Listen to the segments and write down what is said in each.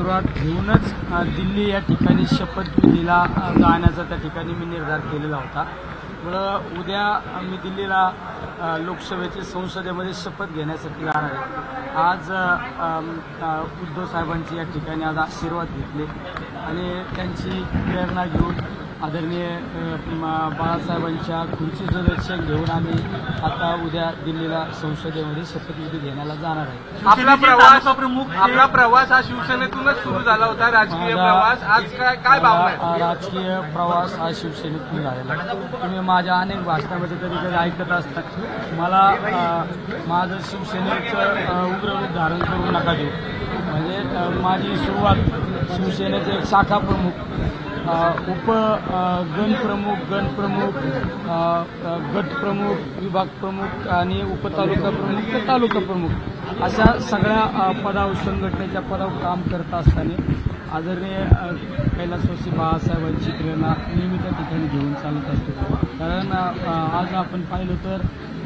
सुरुवात घेऊनच दिल्ली या ठिकाणी शपथविधीला जाण्याचा त्या ठिकाणी मी निर्धार केलेला होता। त्यामुळे उद्या मी दिल्लीला लोकसभेचे संसदेमध्ये शपथ घेण्यासाठी जाणार आहे। आज उद्धव साहेबांची या ठिकाणी आज आशीर्वाद घेतले आणि त्यांची प्रेरणा घेऊन आदरणीय बाळासाहेबांच्या खुर्चीचं दर्शन घेऊन आम्ही आता उद्या दिल्लीला संसदेमध्ये शपथविधी घेण्याला जाणार आहे। आपला प्रवास हा शिवसेनेतूनच सुरू झाला होता, राजकीय प्रवास। आज काय भावना आहे? राजकीय प्रवास हा शिवसेनेतून झालेला। तुम्ही माझ्या अनेक भाषणामध्ये कधी कधी ऐकत असता, मला माझं शिवसेनेचं उग्र रूप धारण करू नका देऊ। म्हणजे माझी सुरुवात शिवसेनेचे एक शाखा प्रमुख, गणप्रमुख, गट प्रमुख, विभाग प्रमुख आणि उपतालुका प्रमुख ते तालुका प्रमुख अशा सगळ्या पदावर, संघटनेच्या पदावर काम करत असताना आदरणीय कैलासवासी बाळासाहेबांची प्रेरणा नेहमी त्या ठिकाणी घेऊन चालत असतो। कारण आज आपण पाहिलं तर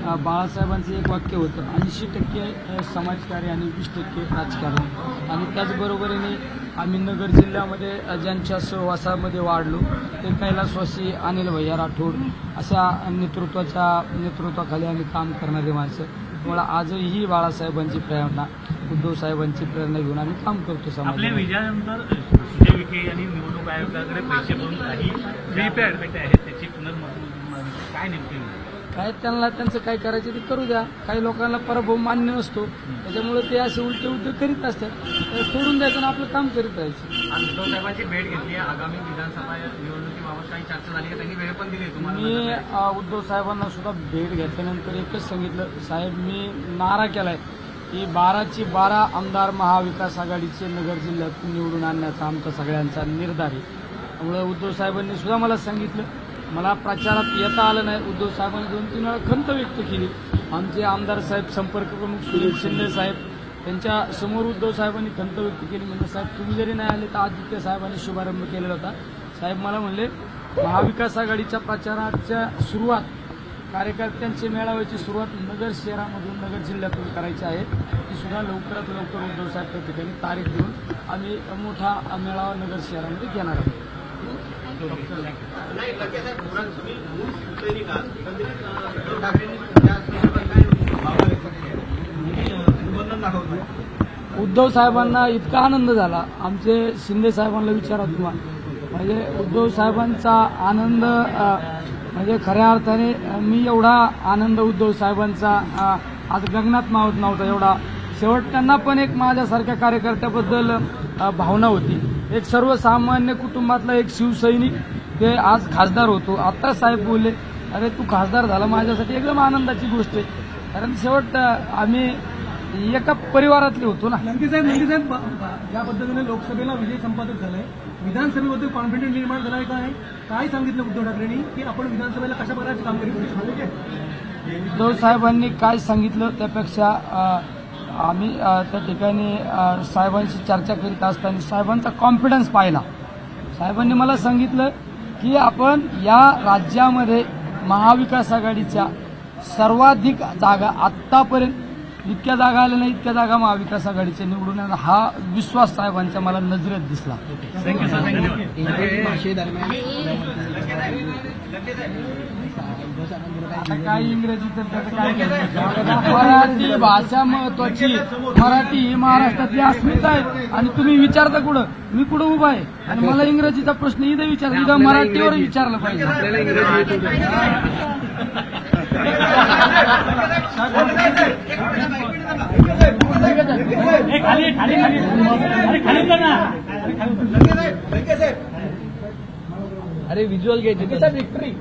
बाळासाहेबांचं एक वाक्य होतं, 80% समाजकार्य आणि 20% राजकारण। आणि त्याचबरोबरीने आम्ही नगर जिल्ह्यामध्ये ज्यांच्या सहवासामध्ये वाढलो ते कैलासवासी अनिल भैया राठोड अशा नेतृत्वाखाली आम्ही काम करणारे माणसं। त्यामुळे आजही बाळासाहेबांची प्रेरणा, उद्धव साहेबांची प्रेरणा घेऊन आम्ही काम करतो समाज। आपल्या विजयानंतर सुजय विखे यांनी निवडणूक आयोगाकडे पैसे भरून काही व्हीपॅट आहेत, त्याची काय नेमकी काय त्यांचं काय करायचं ते करू द्या। काही लोकांना पराभव मान्य नसतो, त्याच्यामुळे ते असे उलटे उद्योग करीत असतात, सोडून द्यायचं आणि आपलं काम करीत राहायचं। आज उद्धव साहेबांची भेट घेतली, आगामी विधानसभा निवडणुकीबाबत काही चर्चा झाली, त्यांनी वेळ पण दिली तुम्हाला? मी उद्धव साहेबांना सुद्धा भेट घेतल्यानंतर एकच सांगितलं, साहेब मी नारा केलाय की 12ची 12 आमदार महाविकास आघाडीचे नगर जिल्ह्यातून निवडून आणण्याचा आमचा सगळ्यांचा निर्धार आहे। त्यामुळे उद्धव साहेबांनी सुद्धा मला सांगितलं, मला प्रचारात येता आलं नाही, उद्धव साहेबांनी 2-3 वेळा खंत व्यक्त केली। आमचे आमदार साहेब, संपर्क प्रमुख सुनील शिंदे साहेब त्यांच्या समोर उद्धव साहेबांनी खंत व्यक्त केली। म्हणजे साहेब तुम्ही जरी नाही आले तर आदित्य साहेबांनी शुभारंभ केलेला होता। साहेब मला म्हणले महाविकास आघाडीच्या प्रचाराच्या सुरुवात, कार्यकर्त्यांचे मेळाव्याची सुरुवात नगर शहरामधून, नगर जिल्ह्यातून करायची आहे, ती सुद्धा लवकरात लवकर उद्धव साहेब त्या ठिकाणी तारीख देऊन आम्ही मोठा मेळावा नगर शहरामध्ये घेणार आहोत। उद्धव साहेबांना इतका आनंद झाला, आमचे शिंदे साहेबांना विचारा तुम्हाला। म्हणजे उद्धव साहेबांचा आनंद म्हणजे खऱ्या अर्थाने मी एवढा आनंद उद्धव साहेबांचा आज गगनात मावत नव्हता एवढा। शेवट त्यांना पण एक माझ्यासारख्या कार्यकर्त्याबद्दल भावना होती। एक सर्वसामान्य कुटुंबातला एक शिवसैनिक ते आज खासदार होतो। आता साहेब बोलले, अरे तू खासदार झाला, माझ्यासाठी एकदम आनंदाची गोष्ट आहे। कारण शेवट आम्ही एका परिवारातले होतो ना। लंके साहेब या पद्धतीने लोकसभेला विजय संपादक झालाय, विधानसभेबद्दल कॉन्फिडन्स निर्माण झालाय काय सांगितलं उद्धव ठाकरेंनी की आपण विधानसभेला कशा प्रकारची कामगिरी करू शकतो? उद्धव साहेबांनी काय सांगितलं त्यापेक्षा आम्ही त्या ठिकाणी साहेबांशी चर्चा करीत असताना साहेबांचा कॉन्फिडन्स पाहिला। साहेबांनी मला सांगितलं की आपण या राज्यामध्ये महाविकास आघाडीच्या सर्वाधिक जागा, आत्तापर्यंत इतक्या जागा आल्या नाही इतक्या जागा महाविकास आघाडीच्या निवडून येणार, हा विश्वास साहेबांचा मला नजरेत दिसला। काय इंग्रजी तर त्याचं काय, मराठी भाषा महत्वाची, मराठी ही महाराष्ट्रातली अस्मिता आहे। आणि तुम्ही विचारता कुठं, मी कुठं उभा आहे आणि मला इंग्रजीचा प्रश्न इथं विचार, इथं मराठीवर विचारलं पाहिजे। अरे विज्युअल घ्यायचे विक्ट्री